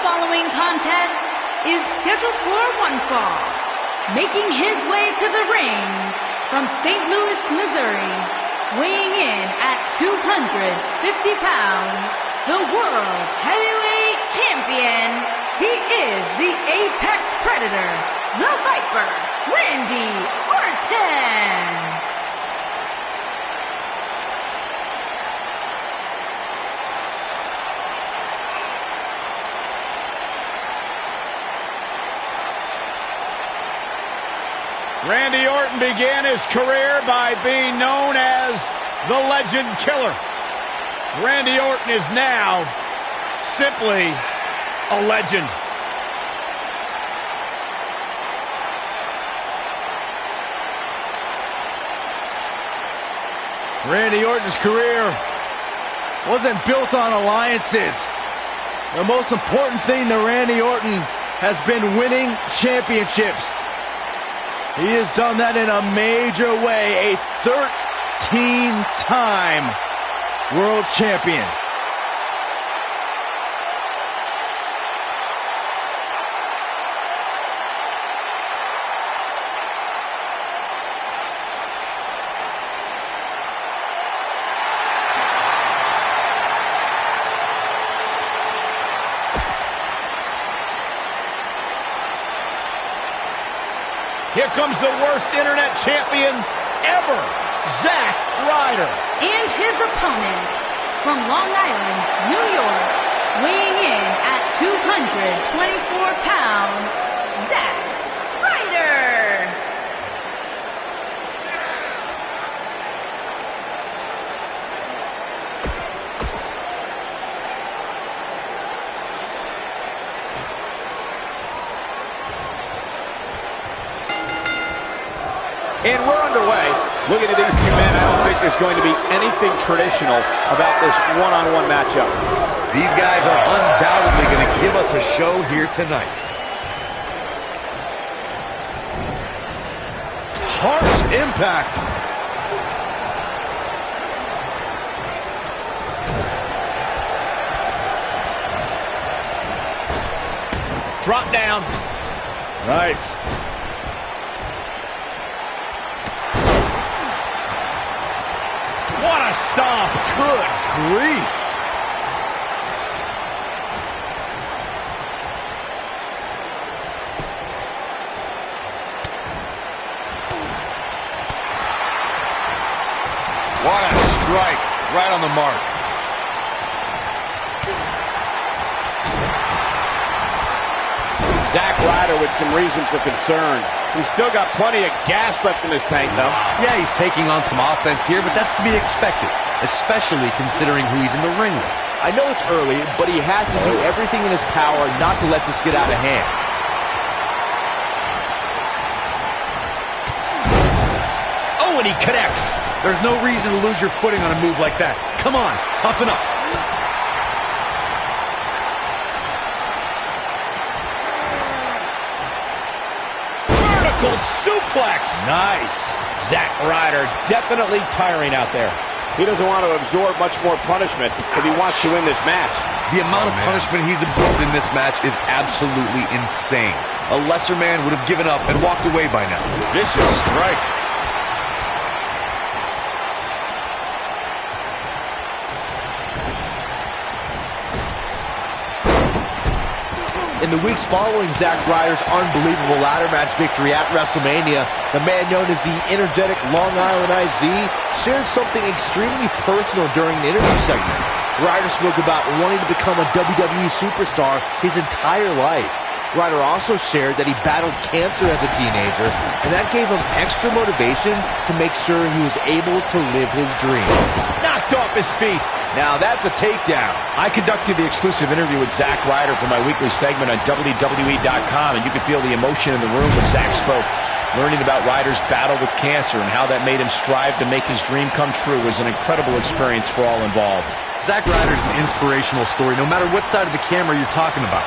following contest is scheduled for one fall. Making his way to the ring from St. Louis, Missouri, weighing in at 250 pounds, the World Heavyweight Champion. He is the Apex Predator, the Viper, Randy Orton. Randy Orton began his career by being known as the Legend Killer. Randy Orton is now simply a legend. Randy Orton's career wasn't built on alliances. The most important thing to Randy Orton has been winning championships. He has done that in a major way, a 13-time world champion. Here comes the worst internet champion ever, Zack Ryder. And his opponent from Long Island, New York, weighing in at 224 pounds, Zack Ryder. And we're underway. Looking at these two men, I don't think there's going to be anything traditional about this one-on-one matchup. These guys are undoubtedly going to give us a show here tonight. Harsh impact. Drop down. Nice. What a stomp. Good grief. What a strike. Right on the mark. Zack Ryder with some reason for concern. He's still got plenty of gas left in his tank, though. Yeah, he's taking on some offense here, but that's to be expected, especially considering who he's in the ring with. I know it's early, but he has to do everything in his power not to let this get out of hand. Oh, and he connects. There's no reason to lose your footing on a move like that. Come on, toughen up. Suplex. Nice. Zack Ryder definitely tiring out there. He doesn't want to absorb much more punishment if he wants to win this match. The amount of punishment he's absorbed in this match is absolutely insane. A lesser man would have given up and walked away by now. Vicious strike. In the weeks following Zack Ryder's unbelievable ladder match victory at WrestleMania, the man known as the energetic Long Island IZ shared something extremely personal during the interview segment. Ryder spoke about wanting to become a WWE superstar his entire life. Ryder also shared that he battled cancer as a teenager, and that gave him extra motivation to make sure he was able to live his dream. Knocked off his feet. Now that's a takedown. I conducted the exclusive interview with Zack Ryder for my weekly segment on WWE.com, and you could feel the emotion in the room when Zack spoke. Learning about Ryder's battle with cancer and how that made him strive to make his dream come true was an incredible experience for all involved. Zack Ryder's an inspirational story, no matter what side of the camera you're talking about.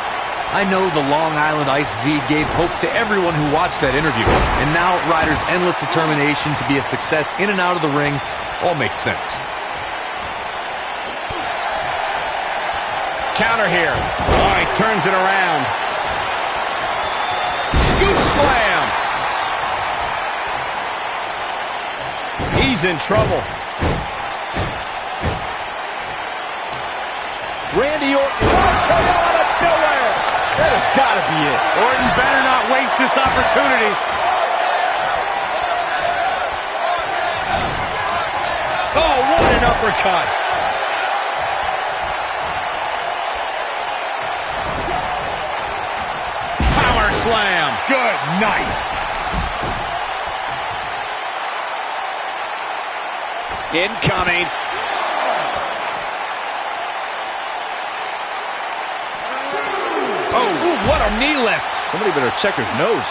I know the Long Island IZ gave hope to everyone who watched that interview, and now Ryder's endless determination to be a success in and out of the ring all makes sense. counter here. Oh, he turns it around. Scoop slam. He's in trouble. Randy Orton. Out of nowhere. That has got to be it. Orton better not waste this opportunity. Oh, what an uppercut. Power slam. Good night. Incoming. Oh, ooh, what a knee lift. Somebody better check his nose.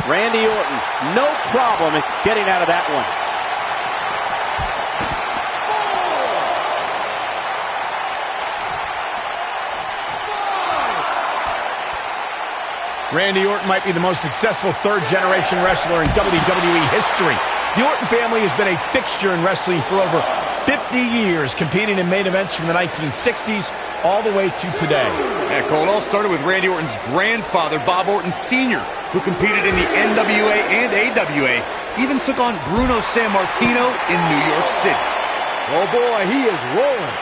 Randy Orton, no problem in getting out of that one. Randy Orton might be the most successful third-generation wrestler in WWE history. The Orton family has been a fixture in wrestling for over 50 years, competing in main events from the 1960s all the way to today. Yeah, Cole, it all started with Randy Orton's grandfather, Bob Orton Sr., who competed in the NWA and AWA, even took on Bruno Sammartino in New York City. Oh boy, he is rolling.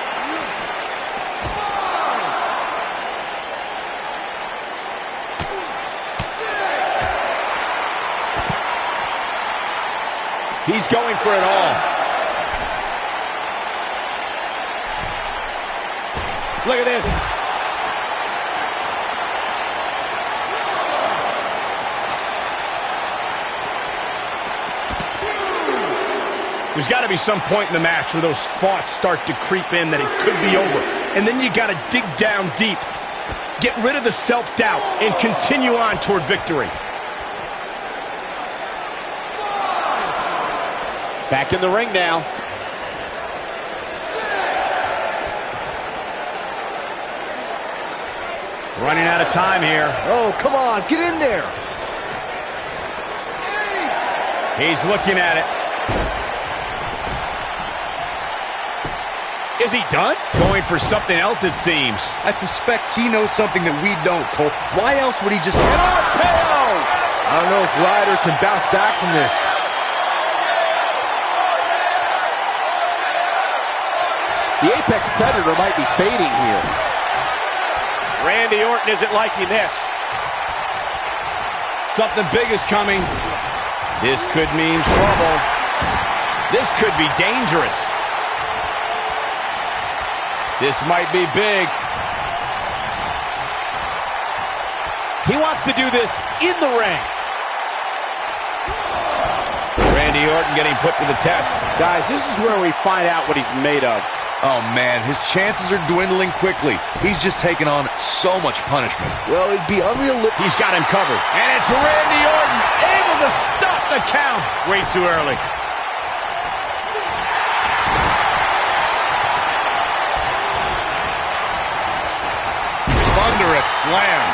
He's going for it all. Look at this. There's got to be some point in the match where those thoughts start to creep in that it could be over. And then you got to dig down deep, get rid of the self-doubt, and continue on toward victory. Back in the ring now. Running out of time here. Oh, come on, get in there. He's looking at it. Is he done? Going for something else, it seems. I suspect he knows something that we don't, Cole. Why else would he just... An RKO! I don't know if Ryder can bounce back from this. The Apex Predator might be fading here. Randy Orton isn't liking this. Something big is coming. This could mean trouble. This could be dangerous. This might be big. He wants to do this in the ring. Randy Orton getting put to the test. Guys, this is where we find out what he's made of. Oh, man, his chances are dwindling quickly. He's just taken on so much punishment. Well, it'd be unrealistic. He's got him covered. And it's Randy Orton able to stop the count. Way too early. Thunderous slam.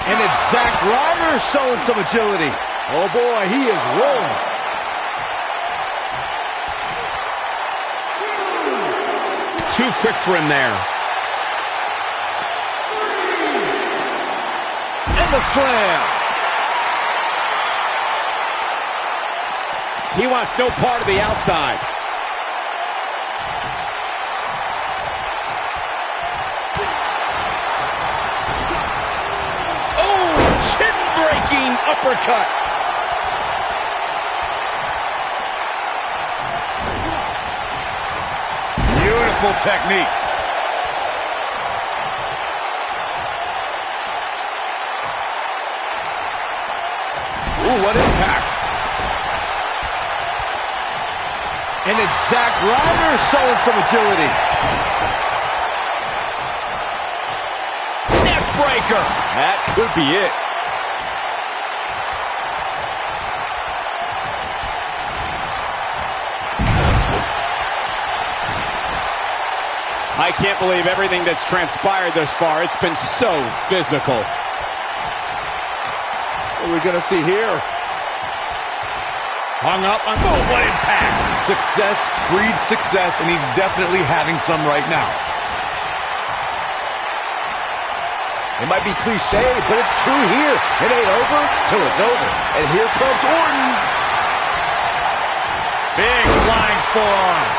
And it's Zack Ryder showing some agility. Oh boy, he is rolling. Too quick for him there. And the slam. He wants no part of the outside. Oh, chin-breaking uppercut. Beautiful technique. Ooh, what impact. And it's Zack Ryder showing some agility. Neck breaker. That could be it. I can't believe everything that's transpired thus far. It's been so physical. What are we going to see here? Hung up on... Oh, what impact! Success breeds success, and he's definitely having some right now. It might be cliche, but it's true here. It ain't over till it's over. And here comes Orton. Big flying forearm.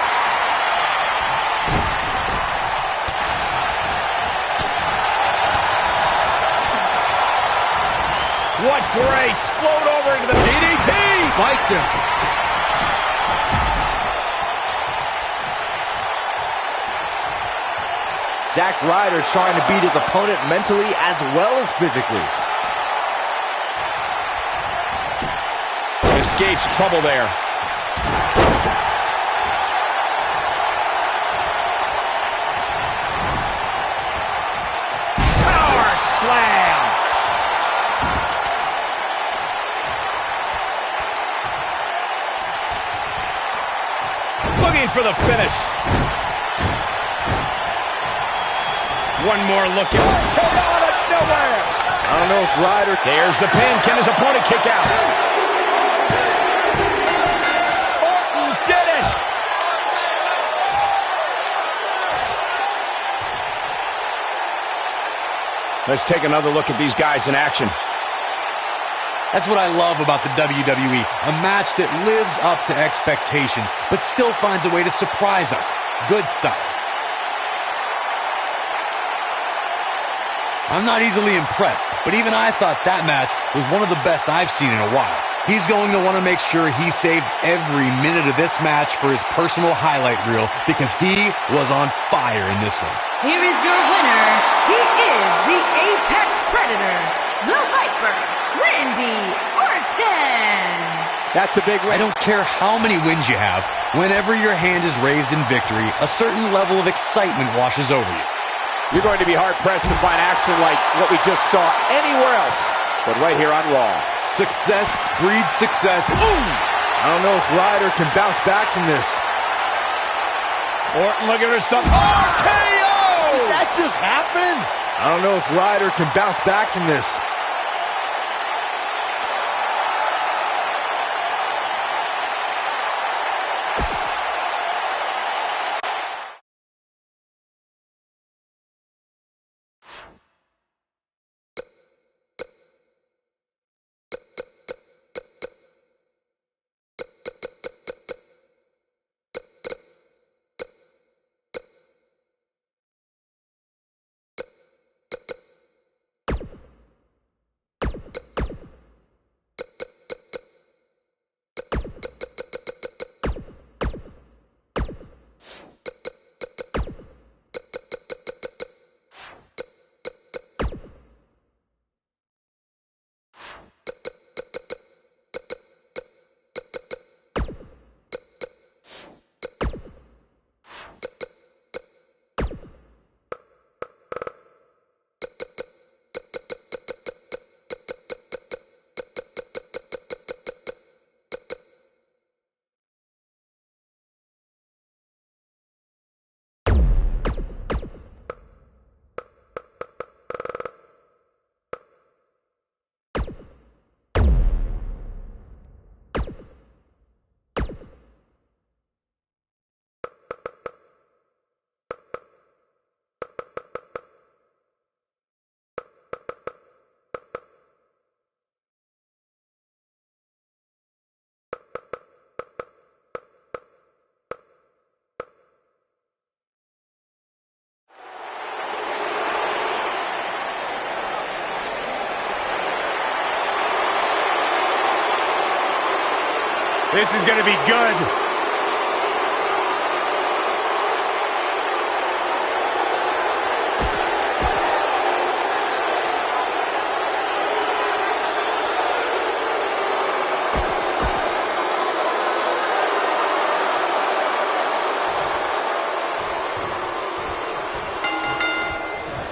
What grace! Float over into the DDT! Spiked him. Zack Ryder trying to beat his opponent mentally as well as physically. Escapes trouble there. Power slam! Looking for the finish. One more look at KO out of nowhere. I don't know if Ryder... There's the pin. Can his opponent kick out? Orton did it! Let's take another look at these guys in action. That's what I love about the WWE. A match that lives up to expectations, but still finds a way to surprise us. Good stuff. I'm not easily impressed, but even I thought that match was one of the best I've seen in a while. He's going to want to make sure he saves every minute of this match for his personal highlight reel because he was on fire in this one. Here is your winner. He is the Apex Predator, the Viper, Randy Orton. That's a big win. I don't care how many wins you have, whenever your hand is raised in victory, a certain level of excitement washes over you. You're going to be hard-pressed to find action like what we just saw anywhere else, but right here on Raw. Success breeds success. Ooh! I don't know if Ryder can bounce back from this. Orton looking for something. RKO! Did that just happen? I don't know if Ryder can bounce back from this. This is going to be good.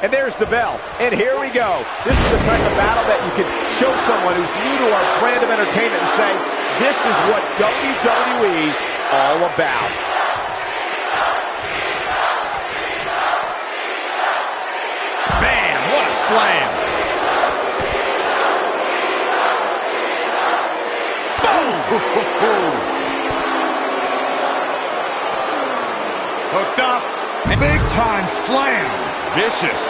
And there's the bell. And here we go. This is the type of battle that you can show someone who's new to our brand of entertainment and say, this is what WWE's all about. Bam! What a slam! Hooked up. Big time slam. Vicious.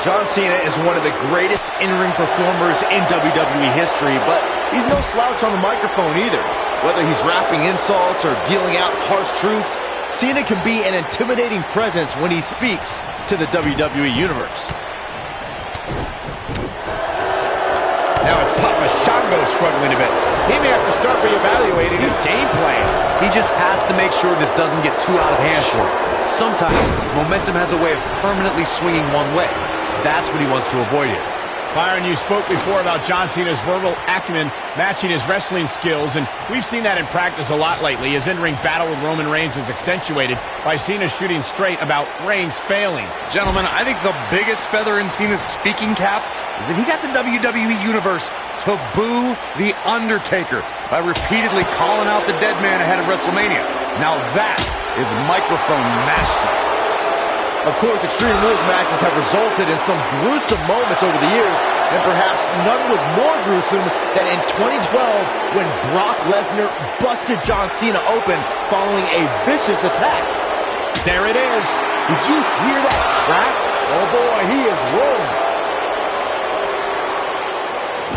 John Cena is one of the greatest in-ring performers in WWE history, but he's no slouch on the microphone either. Whether he's rapping insults or dealing out harsh truths, Cena can be an intimidating presence when he speaks to the WWE Universe. Now it's Papa Shango struggling a bit. He may have to start reevaluating his game plan. He just has to make sure this doesn't get too out of hand for him. Sometimes, momentum has a way of permanently swinging one way. That's what he wants to avoid here. Byron, you spoke before about John Cena's verbal acumen matching his wrestling skills, and we've seen that in practice a lot lately. His in-ring battle with Roman Reigns is accentuated by Cena shooting straight about Reigns' failings. Gentlemen, I think the biggest feather in Cena's speaking cap is that he got the WWE Universe to boo The Undertaker by repeatedly calling out the dead man ahead of WrestleMania. Now that is microphone mastery. Of course, Extreme Rules matches have resulted in some gruesome moments over the years, and perhaps none was more gruesome than in 2012 when Brock Lesnar busted John Cena open following a vicious attack. There it is. Did you hear that crack? Oh boy, he is rolling.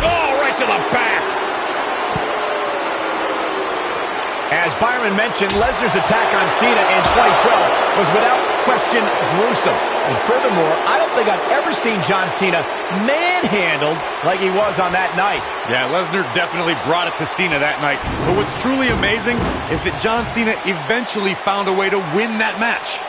Oh, right to the back. As Byron mentioned, Lesnar's attack on Cena in 2012 was without question gruesome. And furthermore, I don't think I've ever seen John Cena manhandled like he was on that night. Yeah, Lesnar definitely brought it to Cena that night. But what's truly amazing is that John Cena eventually found a way to win that match.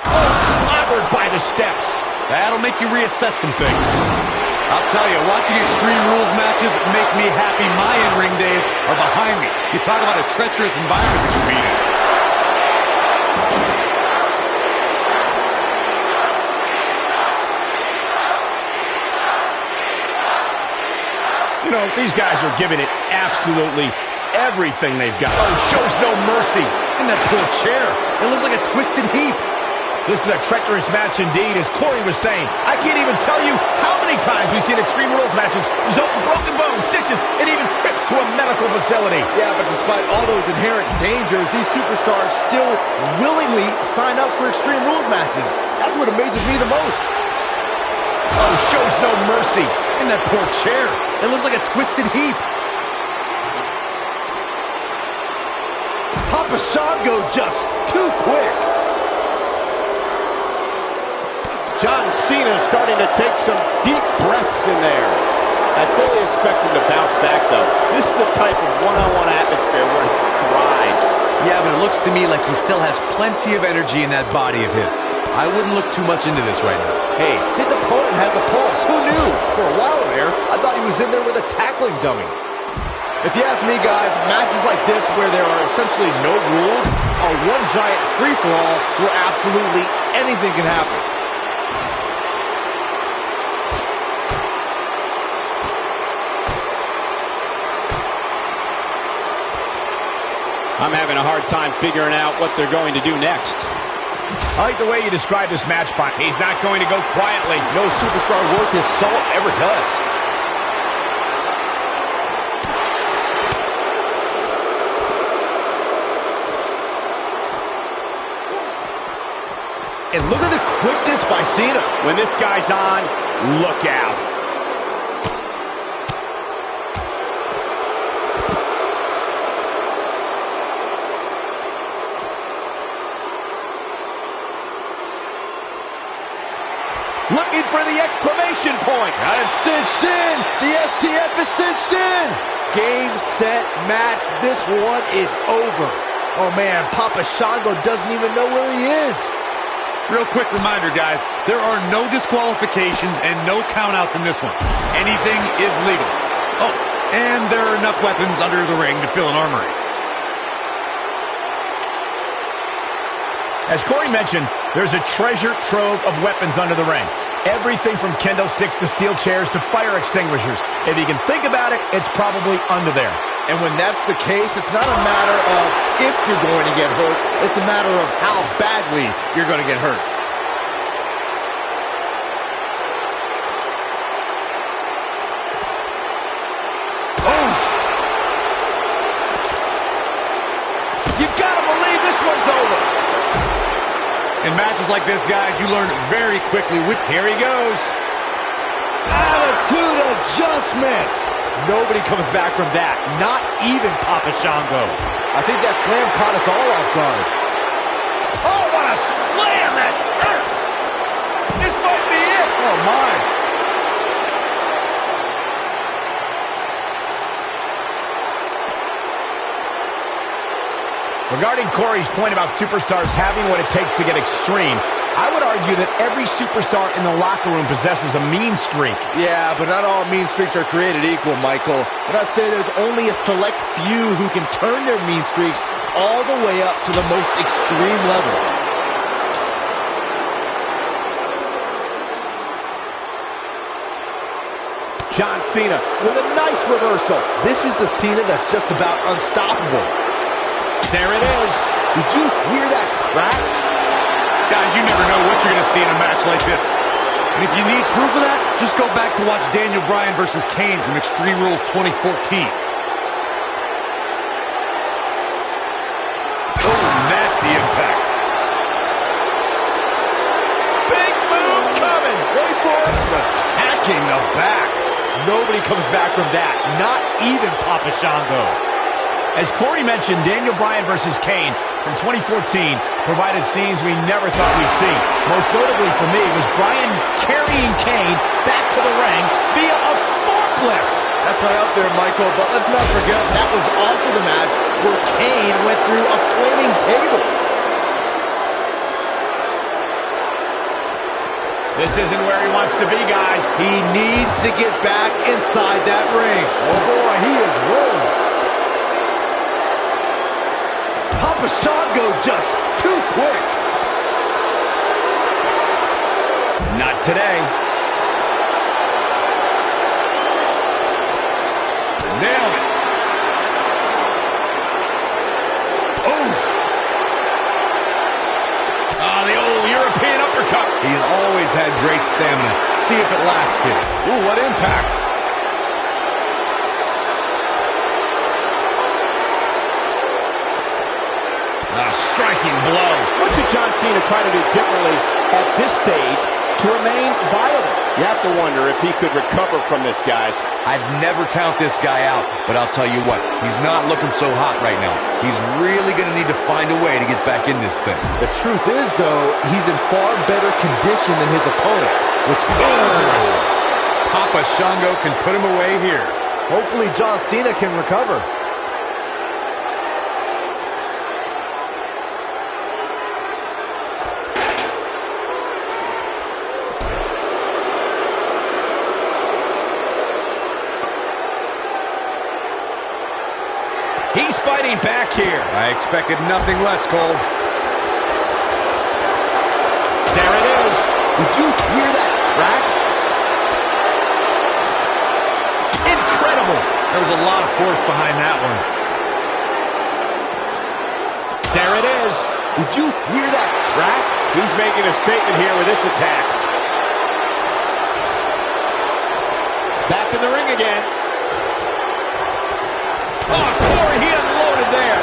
Clobbered by the steps. That'll make you reassess some things. I'll tell you, watching Extreme Rules matches make me happy my in-ring days are behind me. You talk about a treacherous environment to compete in. You know, these guys are giving it absolutely everything they've got. Oh, shows no mercy. And that poor chair, it looks like a twisted heap. This is a treacherous match indeed, as Corey was saying. I can't even tell you how many times we've seen Extreme Rules matches result in broken bones, stitches, and even trips to a medical facility. Yeah, but despite all those inherent dangers, these superstars still willingly sign up for Extreme Rules matches. That's what amazes me the most. Oh, shows no mercy. And that poor chair, it looks like a twisted heap. Papa Shango just too quick. John Cena starting to take some deep breaths in there. I fully expect him to bounce back, though. This is the type of one-on-one atmosphere where he thrives. Yeah, but it looks to me like he still has plenty of energy in that body of his. I wouldn't look too much into this right now. Hey, his opponent has a pulse. Who knew? For a while there, I thought he was in there with a tackling dummy. If you ask me, guys, matches like this where there are essentially no rules are one giant free-for-all where absolutely anything can happen. I'm having a hard time figuring out what they're going to do next. I like the way you describe this match, Bob. He's not going to go quietly. No superstar worth his salt ever does. And look at the quickness by Cena. When this guy's on, look out. Looking for the exclamation point. Got it cinched in. The STF is cinched in. Game, set, match. This one is over. Oh, man, Papa Shango doesn't even know where he is. Real quick reminder, guys, there are no disqualifications and no countouts in this one. Anything is legal. Oh, and there are enough weapons under the ring to fill an armory. As Corey mentioned, there's a treasure trove of weapons under the ring. Everything from kendo sticks to steel chairs to fire extinguishers. If you can think about it, it's probably under there. And when that's the case, it's not a matter of if you're going to get hurt. It's a matter of how badly you're going to get hurt. Oh! You gotta believe this one's over. In matches like this, guys, you learn very quickly. Here he goes. Attitude adjustment. Nobody comes back from that. Not even Papa Shango. I think that slam caught us all off guard. Oh, what a slam! That hurt! This might be it! Oh, my. Regarding Corey's point about superstars having what it takes to get extreme, I would argue that every superstar in the locker room possesses a mean streak. Yeah, but not all mean streaks are created equal, Michael. And I'd say there's only a select few who can turn their mean streaks all the way up to the most extreme level. John Cena with a nice reversal. This is the Cena that's just about unstoppable. There it is. Did you hear that crack? Guys, you never know what you're going to see in a match like this. And if you need proof of that, just go back to watch Daniel Bryan versus Kane from Extreme Rules 2014. Oh, nasty impact. Big move coming. Wait for it. Attacking the back. Nobody comes back from that. Not even Papa Shango. As Corey mentioned, Daniel Bryan versus Kane from 2014 provided scenes we never thought we'd see. Most notably for me was Bryan carrying Kane back to the ring via a forklift. That's right up there, Michael, but let's not forget that was also the match where Kane went through a flaming table. This isn't where he wants to be, guys. He needs to get back inside that ring. Oh boy, he is rolling. Papa Shango just too quick. Not today. Nailed it. Oh! The old European uppercut. He's always had great stamina. See if it lasts here. Ooh, what impact. A striking blow. What should John Cena try to do differently at this stage to remain viable? You have to wonder if he could recover from this, guys. I'd never count this guy out, but I'll tell you what, he's not looking so hot right now. He's really going to need to find a way to get back in this thing. The truth is, though, he's in far better condition than his opponent, which is dangerous. Papa Shango can put him away here. Hopefully John Cena can recover. He's fighting back here. I expected nothing less, Cole. There it is. Did you hear that crack? Incredible. There was a lot of force behind that one. There it is. Did you hear that crack? He's making a statement here with this attack. Back in the ring again. Oh, Corey, he unloaded there.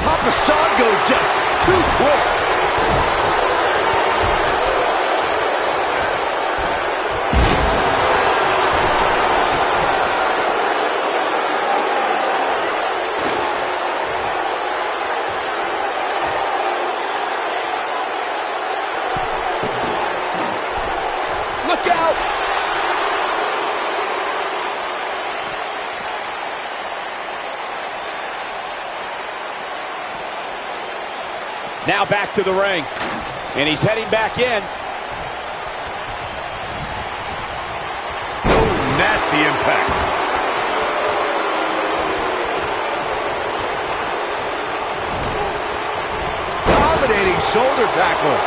Papa Shango just too quick. Look out! Now back to the ring. And he's heading back in. Oh, nasty impact. intimidating shoulder tackle.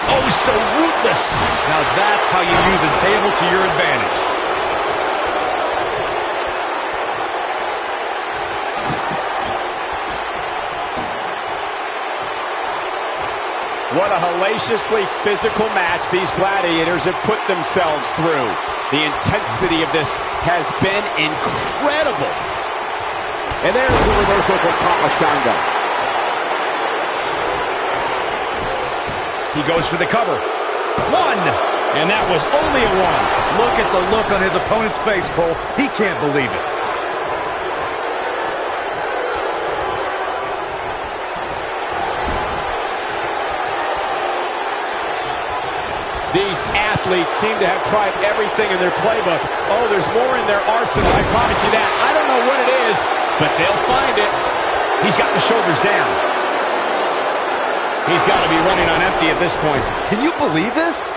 Oh, so ruthless. Now that's how you use a table to your advantage. What a hellaciously physical match these gladiators have put themselves through. The intensity of this has been incredible. And there's the reversal for Papa Shango. He goes for the cover. One! And that was only a one. Look at the look on his opponent's face, Cole. He can't believe it. These athletes seem to have tried everything in their playbook. Oh, there's more in their arsenal, I promise you that. I don't know what it is, but they'll find it. He's got the shoulders down. He's got to be running on empty at this point. Can you believe this?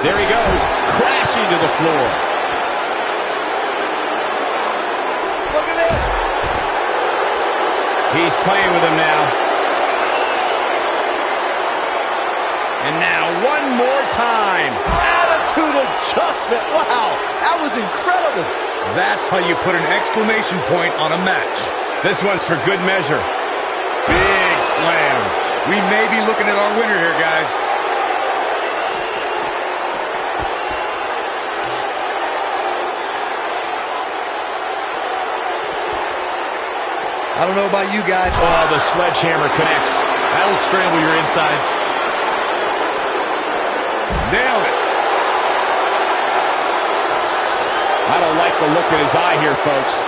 There he goes, crashing to the floor. Look at this. He's playing with him now. And now one more time. Attitude adjustment. Wow, that was incredible. That's how you put an exclamation point on a match. This one's for good measure. Big slam. We may be looking at our winner here, guys. I don't know about you guys. Oh, the sledgehammer connects. That'll scramble your insides. Nailed it. I don't like the look in his eye here, folks.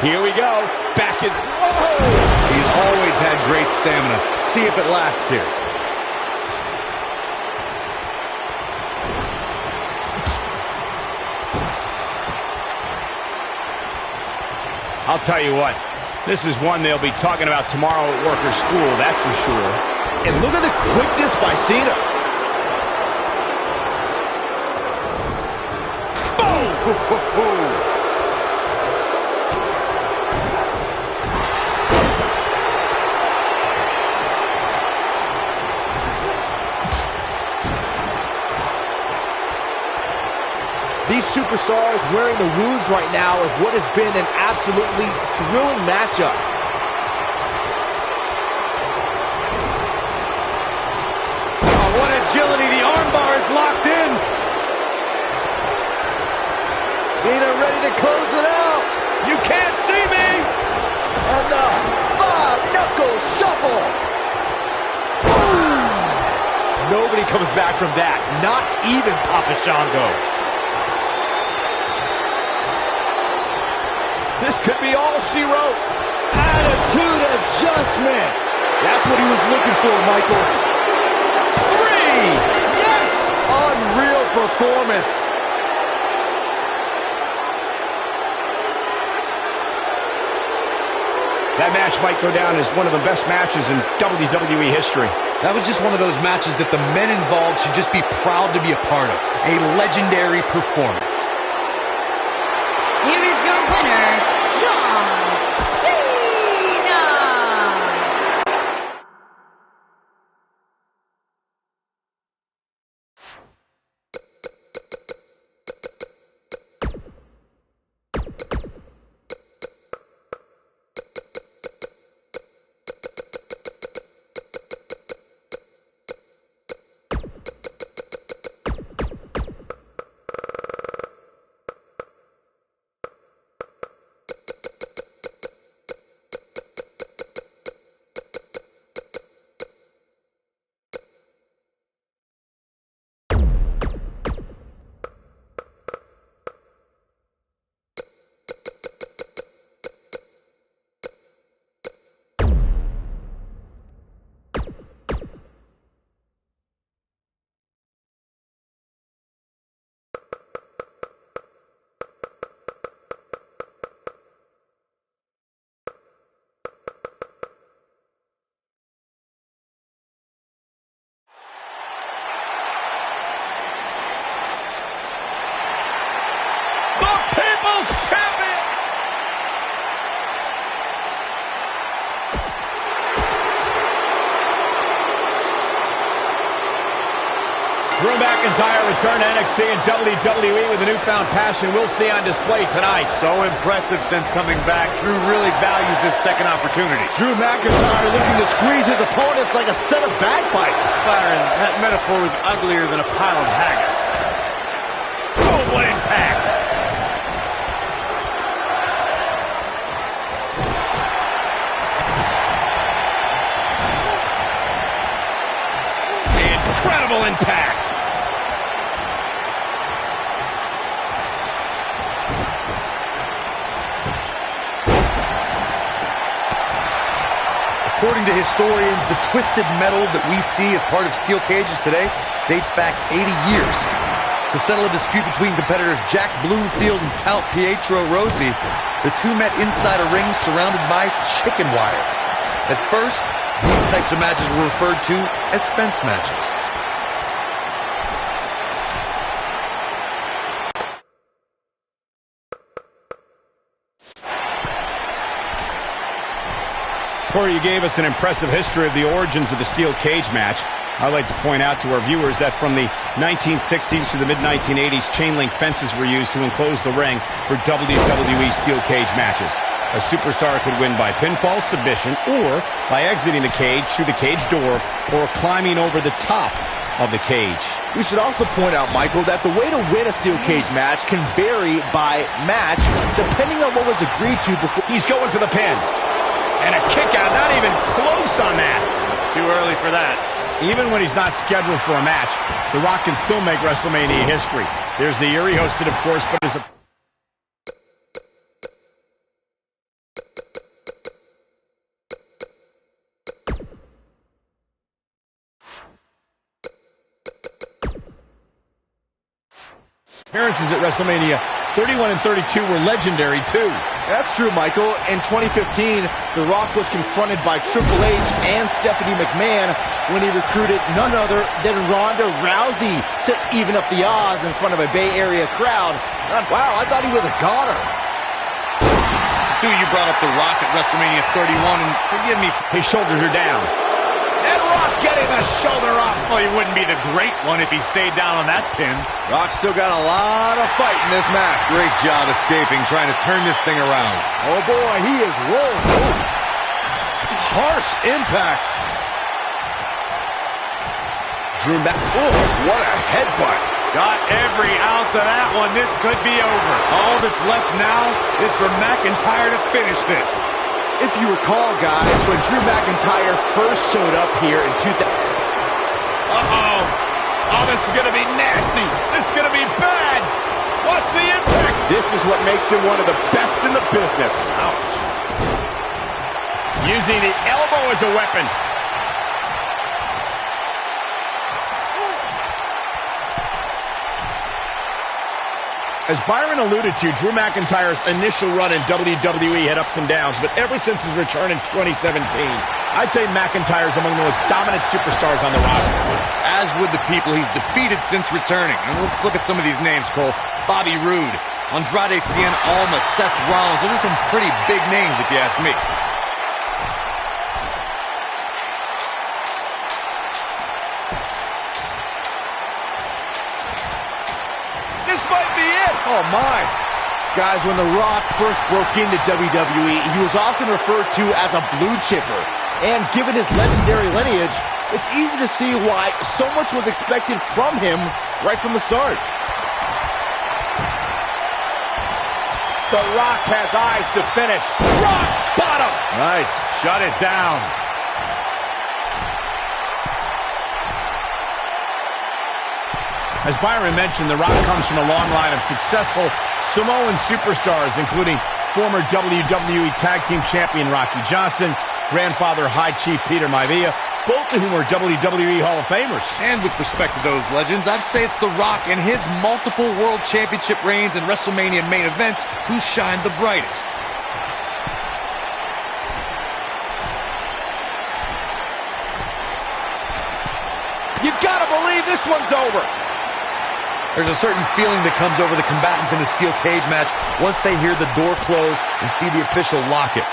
Here we go. Back in. Whoa! He's always had great stamina. See if it lasts here. I'll tell you what, this is one they'll be talking about tomorrow at work or school, that's for sure. And look at the quickness by Cena. Boom! These superstars wearing the wounds right now of what has been an absolutely thrilling matchup. Oh, what agility. The armbar is locked in. Cena ready to close it out. You can't see me. And the five-knuckle shuffle. Boom! Nobody comes back from that. Not even Papa Shango. This could be all she wrote. Attitude adjustment. That's what he was looking for, Michael. 3! Yes! Unreal performance. That match might go down as one of the best matches in WWE history. That was just one of those matches that the men involved should just be proud to be a part of. A legendary performance. Here is your winner, John Cena! People's Champion! Drew McIntyre returned to NXT and WWE with a newfound passion we'll see on display tonight. So impressive since coming back. Drew really values this second opportunity. Drew McIntyre looking to squeeze his opponents like a set of bagpipes. Byron, that metaphor was uglier than a pile of haggis. Oh, what impact! Incredible impact! According to historians, the twisted metal that we see as part of steel cages today dates back 80 years. To settle a dispute between competitors Jack Bloomfield and Count Pietro Rossi, the two met inside a ring surrounded by chicken wire. At first, these types of matches were referred to as fence matches. Corey, you gave us an impressive history of the origins of the steel cage match. I'd like to point out to our viewers that from the 1960s to the mid-1980s, chain link fences were used to enclose the ring for WWE steel cage matches. A superstar could win by pinfall, submission, or by exiting the cage through the cage door or climbing over the top of the cage. We should also point out, Michael, that the way to win a steel cage match can vary by match depending on what was agreed to before. He's going for the pin. And a kick out, not even close on that. Too early for that. Even when he's not scheduled for a match, The Rock can still make WrestleMania history. There's the year he hosted, of course, but as a... appearances at WrestleMania 31 and 32 were legendary, too. That's true, Michael. In 2015, The Rock was confronted by Triple H and Stephanie McMahon when he recruited none other than Ronda Rousey to even up the odds in front of a Bay Area crowd. Wow, I thought he was a goner. Two, you brought up The Rock at WrestleMania 31, and forgive me, His shoulders are down. and Rock getting the shoulder up. Well, he wouldn't be the great one if he stayed down on that pin. Rock's still got a lot of fight in this match. Great job escaping, trying to turn this thing around. Oh boy, he is rolling. Oh. Harsh impact. Drew back. Oh, what a headbutt. Got every ounce of that one. This could be over. All that's left now is for McIntyre to finish this. If you recall, guys, when Drew McIntyre first showed up here in 2000... Uh-oh. Oh, this is going to be nasty. This is going to be bad. Watch the impact. This is what makes him one of the best in the business. Ouch. Using the elbow as a weapon. As Byron alluded to, Drew McIntyre's initial run in WWE had ups and downs, but ever since his return in 2017, I'd say McIntyre's among the most dominant superstars on the roster. As would the people he's defeated since returning. And let's look at some of these names, Cole. Bobby Roode, Andrade Cien Almas, Seth Rollins. Those are some pretty big names, if you ask me. This might be it. Oh, my. Guys, when The Rock first broke into WWE, he was often referred to as a blue chipper. And given his legendary lineage, it's easy to see why so much was expected from him right from the start. The Rock has eyes to finish. Rock bottom. Nice. Shut it down. As Byron mentioned, The Rock comes from a long line of successful Samoan superstars, including former WWE Tag Team Champion Rocky Johnson, grandfather High Chief Peter Maivia, both of whom are WWE Hall of Famers. And with respect to those legends, I'd say it's The Rock and his multiple World Championship reigns and WrestleMania main events who shine the brightest. You gotta believe this one's over. There's a certain feeling that comes over the combatants in a steel cage match once they hear the door close and see the official lock it.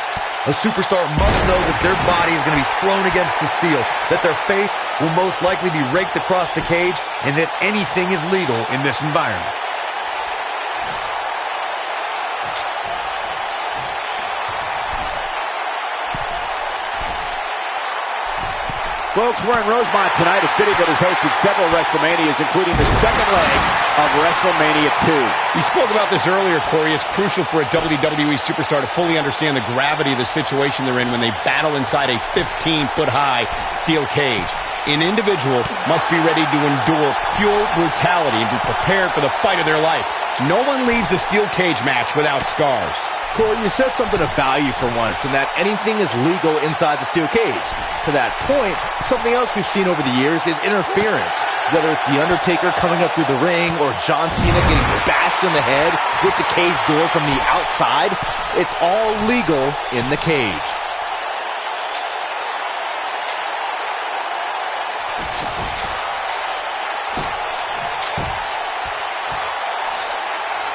A superstar must know that their body is going to be thrown against the steel, that their face will most likely be raked across the cage, and that anything is legal in this environment. Folks, we're in Rosemont tonight, a city that has hosted several WrestleManias, including the second leg of WrestleMania 2. You spoke about this earlier, Corey. It's crucial for a WWE superstar to fully understand the gravity of the situation they're in when they battle inside a 15-foot-high steel cage. An individual must be ready to endure pure brutality and be prepared for the fight of their life. No one leaves a steel cage match without scars. Corey, you said something of value for once, and that anything is legal inside the steel cage. To that point, something else we've seen over the years is interference. Whether it's The Undertaker coming up through the ring or John Cena getting bashed in the head with the cage door from the outside, it's all legal in the cage.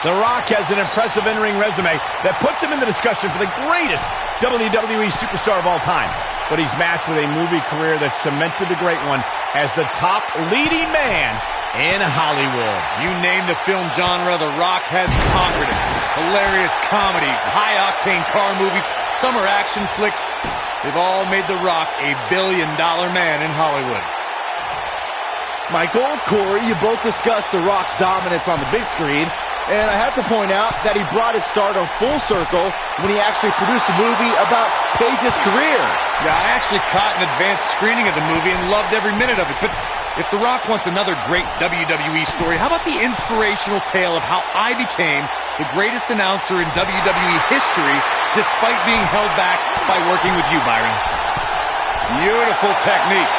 The Rock has an impressive in-ring resume that puts him in the discussion for the greatest WWE superstar of all time. But he's matched with a movie career that cemented the great one as the top leading man in Hollywood. You name the film genre, The Rock has conquered it. Hilarious comedies, high-octane car movies, summer action flicks. They've all made The Rock a billion-dollar man in Hollywood. Michael, Corey, you both discussed The Rock's dominance on the big screen. And I have to point out that he brought his stardom full circle when he actually produced a movie about Page's career. Yeah, I actually caught an advanced screening of the movie and loved every minute of it. But if The Rock wants another great WWE story, how about the inspirational tale of how I became the greatest announcer in WWE history despite being held back by working with you, Byron? Beautiful technique.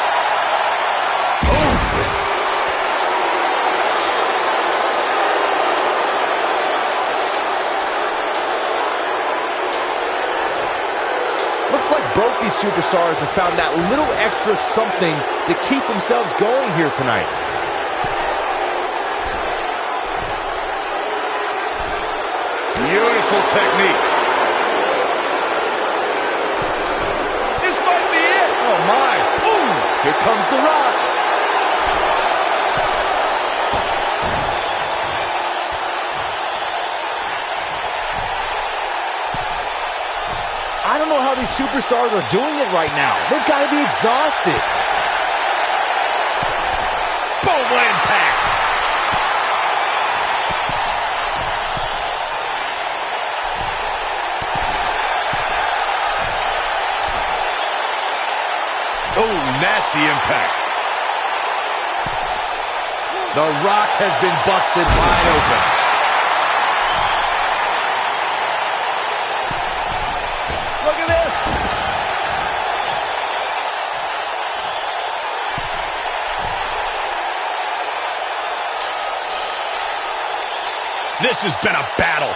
Looks like both these superstars have found that little extra something to keep themselves going here tonight. Beautiful technique. This might be it. Oh, my. Ooh, here comes The Rock. I don't know how these superstars are doing it right now. They've got to be exhausted. Boom, impact. Oh, nasty impact. The Rock has been busted wide open. Look at this. This has been a battle.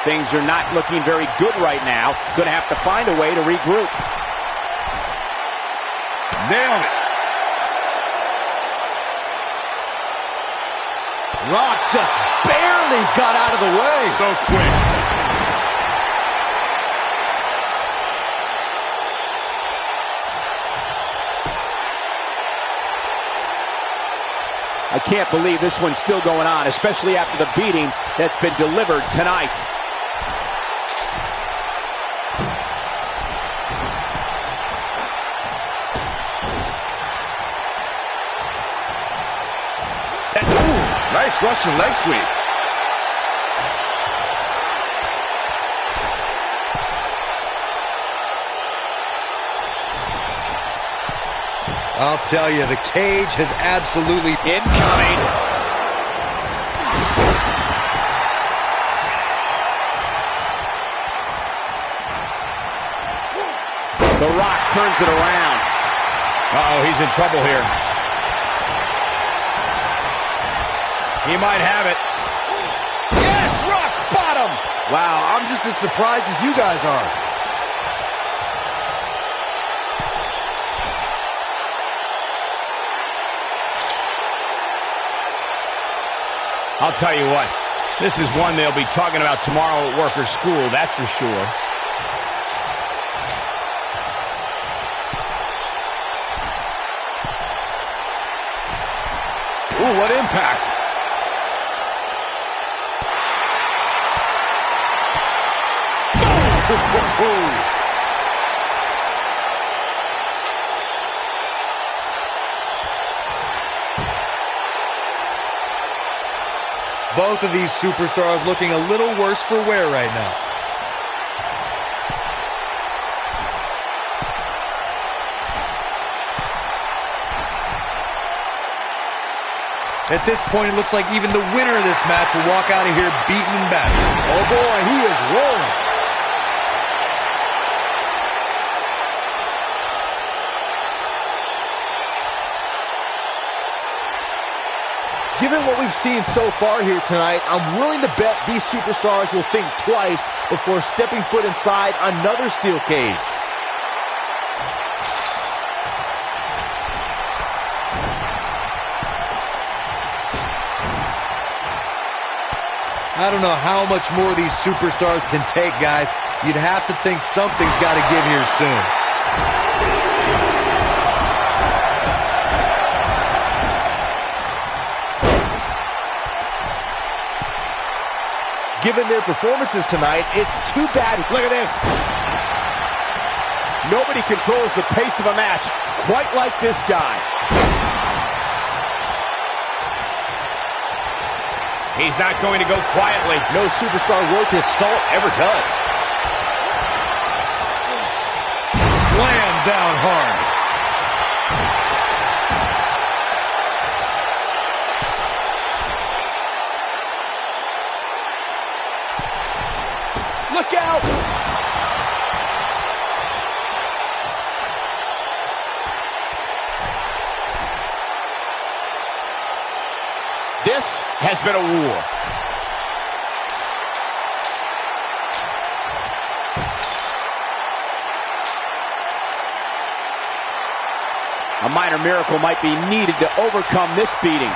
Things are not looking very good right now. Going to have to find a way to regroup. Nailed it. Rock just barely got out of the way. So quick. I can't believe this one's still going on, especially after the beating that's been delivered tonight. Nice Russian leg sweep. I'll tell you, the cage has absolutely Incoming. The Rock turns it around. Uh-oh, he's in trouble here. He might have it. Yes, Rock bottom. Wow, I'm just as surprised as you guys are. I'll tell you what, this is one they'll be talking about tomorrow at work or school, that's for sure. Ooh, what impact. Both of these superstars looking a little worse for wear right now. At this point, it looks like even the winner of this match will walk out of here beaten and battered. Oh boy, he is rolling. Given what we've seen so far here tonight, I'm willing to bet these superstars will think twice before stepping foot inside another steel cage. I don't know how much more these superstars can take, guys. You'd have to think something's got to give here soon. Given their performances tonight, it's too bad. Look at this. Nobody controls the pace of a match quite like this guy. He's not going to go quietly. No superstar worth his salt ever does. Slam down hard. Look out! This has been a war. A minor miracle might be needed to overcome this beating.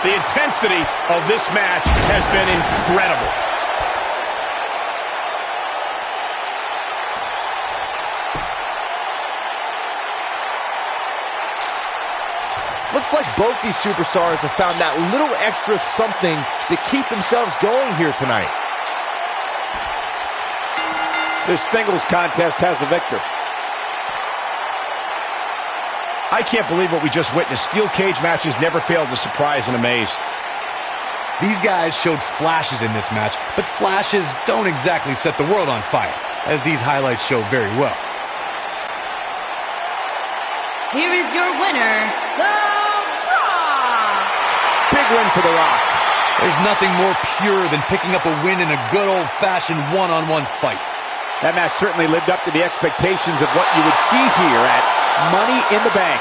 The intensity of this match has been incredible. Looks like both these superstars have found that little extra something to keep themselves going here tonight. This singles contest has a victor. I can't believe what we just witnessed. Steel cage matches never fail to surprise and amaze. These guys showed flashes in this match, but flashes don't exactly set the world on fire, as these highlights show very well. Here is your winner, The Rock! Big win for The Rock. There's nothing more pure than picking up a win in a good old-fashioned one-on-one fight. That match certainly lived up to the expectations of what you would see here at Money in the Bank.